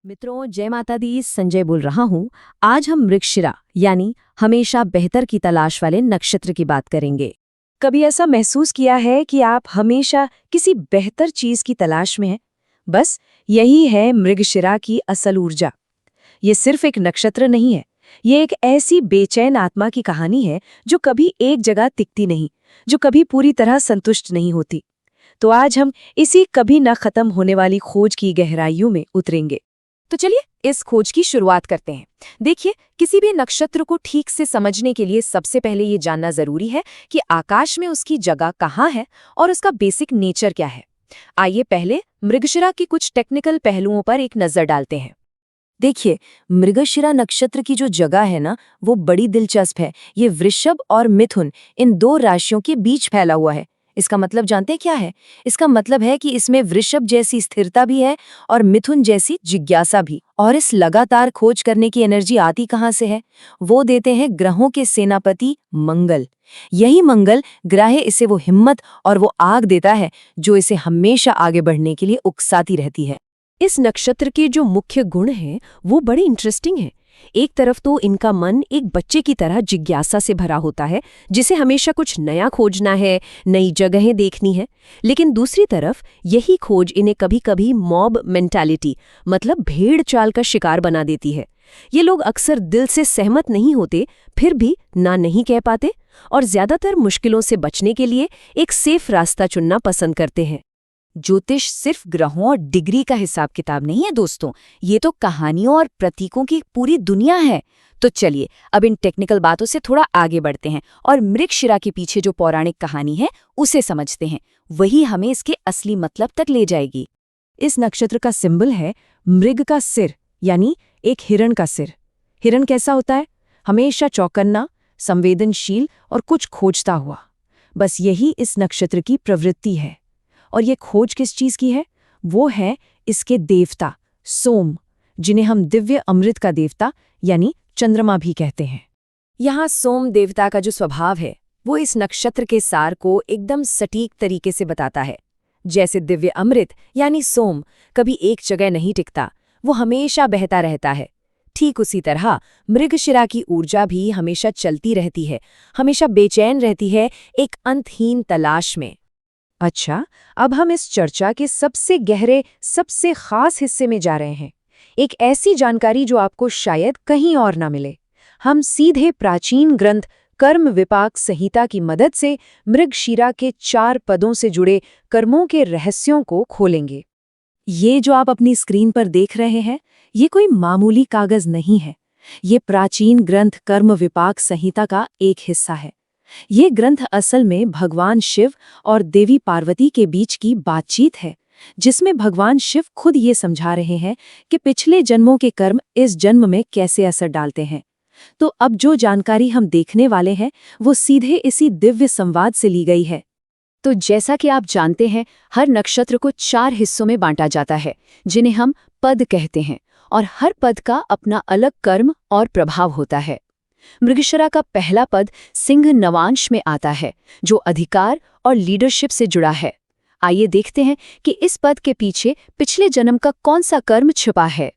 मित्रों, जय माता दी। संजय बोल रहा हूँ। आज हम मृगशिरा यानी हमेशा बेहतर की तलाश वाले नक्षत्र की बात करेंगे। कभी ऐसा महसूस किया है कि आप हमेशा किसी बेहतर चीज की तलाश में हैं? बस यही है मृगशिरा की असल ऊर्जा। ये सिर्फ एक नक्षत्र नहीं है, ये एक ऐसी बेचैन आत्मा की कहानी है जो कभी एक जगह टिकती नहीं, जो कभी पूरी तरह संतुष्ट नहीं होती। तो आज हम इसी कभी न खत्म होने वाली खोज की गहराइयों में उतरेंगे। तो चलिए इस खोज की शुरुआत करते हैं। देखिए, किसी भी नक्षत्र को ठीक से समझने के लिए सबसे पहले ये जानना जरूरी है कि आकाश में उसकी जगह कहाँ है और उसका बेसिक नेचर क्या है। आइए पहले मृगशिरा की कुछ टेक्निकल पहलुओं पर एक नजर डालते हैं। देखिए, मृगशिरा नक्षत्र की जो जगह है ना, वो बड़ी दिलचस्प है। ये वृषभ और मिथुन इन दो राशियों के बीच फैला हुआ है। इसका मतलब जानते हैं क्या है? इसका मतलब है कि इसमें वृषभ जैसी स्थिरता भी है और मिथुन जैसी जिज्ञासा भी। और इस लगातार खोज करने की एनर्जी आती कहाँ से है? वो देते हैं ग्रहों के सेनापति मंगल। यही मंगल ग्रह इसे वो हिम्मत और वो आग देता है जो इसे हमेशा आगे बढ़ने के लिए उकसाती रहती है। इस नक्षत्र के जो मुख्य गुण हैं वो बड़े इंटरेस्टिंग हैं। एक तरफ तो इनका मन एक बच्चे की तरह जिज्ञासा से भरा होता है, जिसे हमेशा कुछ नया खोजना है, नई जगहें देखनी है। लेकिन दूसरी तरफ यही खोज इन्हें कभी-कभी मॉब मेंटालिटी मतलब भेड़ चाल का शिकार बना देती है। ये लोग अक्सर दिल से सहमत नहीं होते, फिर भी ना नहीं कह पाते और ज्यादातर मुश्किलों से बचने के लिए एक सेफ रास्ता चुनना पसंद करते हैं। ज्योतिष सिर्फ ग्रहों और डिग्री का हिसाब किताब नहीं है दोस्तों, ये तो कहानियों और प्रतीकों की पूरी दुनिया है। तो चलिए अब इन टेक्निकल बातों से थोड़ा आगे बढ़ते हैं और मृगशिरा के पीछे जो पौराणिक कहानी है उसे समझते हैं। वही हमें इसके असली मतलब तक ले जाएगी। इस नक्षत्र का सिंबल है मृग का सिर, यानी एक हिरण का सिर। हिरण कैसा होता है? हमेशा चौकन्ना, संवेदनशील और कुछ खोजता हुआ। बस यही इस नक्षत्र की प्रवृत्ति है। और ये खोज किस चीज की है? वो है इसके देवता सोम, जिन्हें हम दिव्य अमृत का देवता यानी चंद्रमा भी कहते हैं। यहाँ सोम देवता का जो स्वभाव है वो इस नक्षत्र के सार को एकदम सटीक तरीके से बताता है। जैसे दिव्य अमृत यानी सोम कभी एक जगह नहीं टिकता, वो हमेशा बहता रहता है। ठीक उसी तरह मृगशिरा की ऊर्जा भी हमेशा चलती रहती है, हमेशा बेचैन रहती है, एक अंतहीन तलाश में। अच्छा, अब हम इस चर्चा के सबसे गहरे, सबसे खास हिस्से में जा रहे हैं। एक ऐसी जानकारी जो आपको शायद कहीं और ना मिले। हम सीधे प्राचीन ग्रंथ कर्म विपाक संहिता की मदद से मृगशिरा के 4 पदों से जुड़े कर्मों के रहस्यों को खोलेंगे। ये जो आप अपनी स्क्रीन पर देख रहे हैं, ये कोई मामूली कागज नहीं है। ये प्राचीन ग्रंथ कर्म विपाक संहिता का एक हिस्सा है। ये ग्रंथ असल में भगवान शिव और देवी पार्वती के बीच की बातचीत है, जिसमें भगवान शिव खुद ये समझा रहे हैं कि पिछले जन्मों के कर्म इस जन्म में कैसे असर डालते हैं। तो अब जो जानकारी हम देखने वाले हैं वो सीधे इसी दिव्य संवाद से ली गई है। तो जैसा कि आप जानते हैं, हर नक्षत्र को 4 हिस्सों में बांटा जाता है, जिन्हें हम पद कहते हैं, और हर पद का अपना अलग कर्म और प्रभाव होता है। मृगशिरा का पहला पद सिंह नवांश में आता है, जो अधिकार और लीडरशिप से जुड़ा है। आइए देखते हैं कि इस पद के पीछे पिछले जन्म का कौन सा कर्म छिपा है।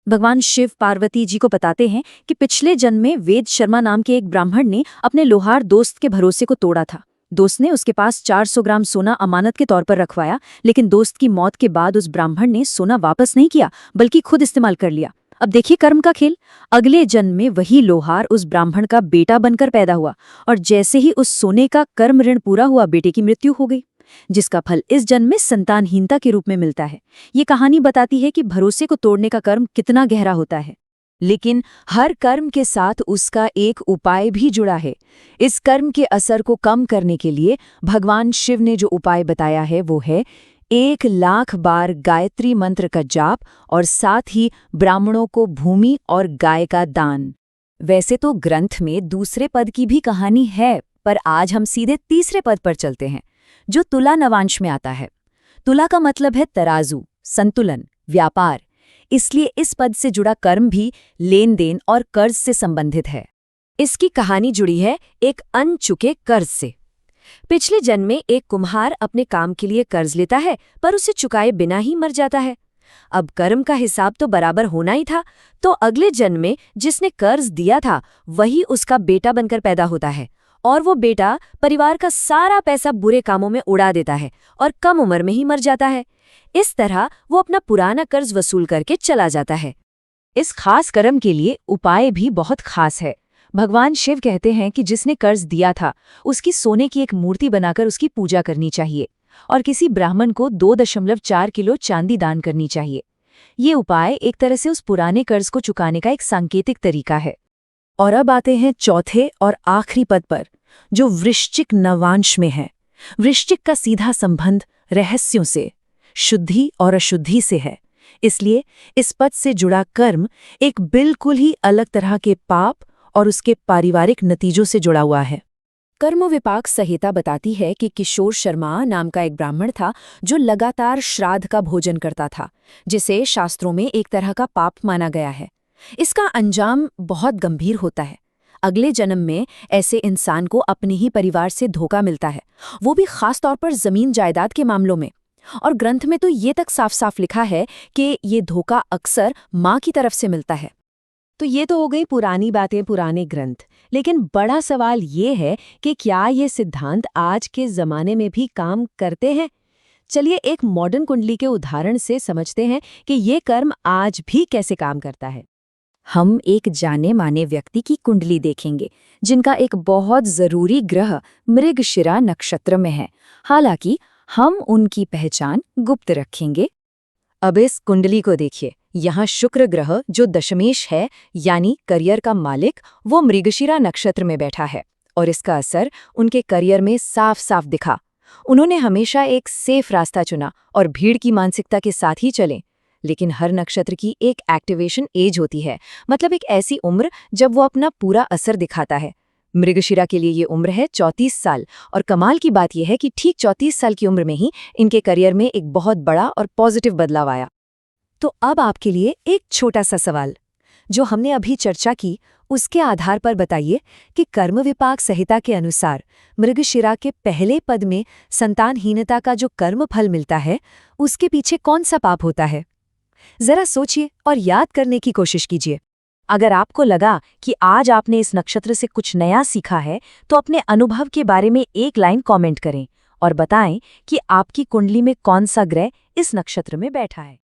भगवान शिव पार्वती जी को बताते हैं कि पिछले जन्म में वेद शर्मा नाम के एक ब्राह्मण ने अपने लोहार दोस्त के भरोसे को तोड़ा था। दोस्त ने उसके पास 400 ग्राम सोना अमानत के तौर पर रखवाया, लेकिन दोस्त की मौत के बाद उस ब्राह्मण ने सोना वापस नहीं किया, बल्कि खुद इस्तेमाल कर लिया। अब देखिए कर्म का खेल। अगले जन्म में वही लोहार उस ब्राह्मण का बेटा बनकर पैदा हुआ, और जैसे ही उस सोने का कर्म ऋण पूरा हुआ, बेटे की मृत्यु हो गई, जिसका फल इस जन्म में संतानहीनता के रूप में मिलता है। ये कहानी बताती है कि भरोसे को तोड़ने का कर्म कितना गहरा होता है। लेकिन हर कर्म के साथ उसका एक उपाय भी जुड़ा है। इस कर्म के असर को कम करने के लिए भगवान शिव ने जो उपाय बताया है वो है 1,00,000 बार गायत्री मंत्र का जाप और साथ ही ब्राह्मणों को भूमि और गाय का दान। वैसे तो ग्रंथ में दूसरे पद की भी कहानी है, पर आज हम सीधे तीसरे पद पर चलते हैं, जो तुला नवांश में आता है। तुला का मतलब है तराजू, संतुलन, व्यापार। इसलिए इस पद से जुड़ा कर्म भी लेन देन और कर्ज से संबंधित है। इसकी कहानी जुड़ी है एक अनचुके कर्ज से। पिछले जन्म में एक कुम्हार अपने काम के लिए कर्ज लेता है, पर उसे चुकाए बिना ही मर जाता है। अब कर्म का हिसाब तो बराबर होना ही था, तो अगले जन्म में जिसने कर्ज दिया था वही उसका बेटा बनकर पैदा होता है, और वो बेटा परिवार का सारा पैसा बुरे कामों में उड़ा देता है और कम उम्र में ही मर जाता है। इस तरह वो अपना पुराना कर्ज वसूल करके चला जाता है। इस खास कर्म के लिए उपाय भी बहुत खास है। भगवान शिव कहते हैं कि जिसने कर्ज दिया था उसकी सोने की एक मूर्ति बनाकर उसकी पूजा करनी चाहिए और किसी ब्राह्मण को 2.4 किलो चांदी दान करनी चाहिए। ये उपाय एक तरह से उस पुराने कर्ज को चुकाने का एक सांकेतिक तरीका है। और अब आते हैं चौथे और आखिरी पद पर, जो वृश्चिक नवांश में है। वृश्चिक का सीधा संबंध रहस्यों से, शुद्धि और अशुद्धि से है। इसलिए इस पद से जुड़ा कर्म एक बिल्कुल ही अलग तरह के पाप और उसके पारिवारिक नतीजों से जुड़ा हुआ है। कर्म विपाक संहिता बताती है कि किशोर शर्मा नाम का एक ब्राह्मण था जो लगातार श्राद्ध का भोजन करता था, जिसे शास्त्रों में एक तरह का पाप माना गया है। इसका अंजाम बहुत गंभीर होता है। अगले जन्म में ऐसे इंसान को अपने ही परिवार से धोखा मिलता है, वो भी खास तौर पर जमीन जायदाद के मामलों में। और ग्रंथ में तो ये तक साफ साफ लिखा है कि ये धोखा अक्सर माँ की तरफ से मिलता है। तो ये तो हो गई पुरानी बातें, पुराने ग्रंथ। लेकिन बड़ा सवाल ये है कि क्या ये सिद्धांत आज के ज़माने में भी काम करते हैं? चलिए एक मॉडर्न कुंडली के उदाहरण से समझते हैं कि ये कर्म आज भी कैसे काम करता है। हम एक जाने माने व्यक्ति की कुंडली देखेंगे जिनका एक बहुत जरूरी ग्रह मृगशिरा नक्षत्र में है। हालांकि हम उनकी पहचान गुप्त रखेंगे। अब इस कुंडली को देखिए। यहाँ शुक्र ग्रह जो दशमेश है यानी करियर का मालिक, वो मृगशिरा नक्षत्र में बैठा है और इसका असर उनके करियर में साफ साफ दिखा। उन्होंने हमेशा एक सेफ रास्ता चुना और भीड़ की मानसिकता के साथ ही चले। लेकिन हर नक्षत्र की एक एक्टिवेशन एज होती है, मतलब एक ऐसी उम्र जब वो अपना पूरा असर दिखाता है। मृगशिरा के लिए ये उम्र है 34 साल, और कमाल की बात यह है कि ठीक 34 साल की उम्र में ही इनके करियर में एक बहुत बड़ा और पॉजिटिव बदलाव आया। तो अब आपके लिए एक छोटा सा सवाल, जो हमने अभी चर्चा की उसके आधार पर बताइए कि कर्म विपाक संहिता के अनुसार मृगशिरा के पहले पद में संतानहीनता का जो कर्म फल मिलता है, उसके पीछे कौन सा पाप होता है? जरा सोचिए और याद करने की कोशिश कीजिए। अगर आपको लगा कि आज आपने इस नक्षत्र से कुछ नया सीखा है, तो अपने अनुभव के बारे में एक लाइन कमेंट करें और बताएं कि आपकी कुंडली में कौन सा ग्रह इस नक्षत्र में बैठा है।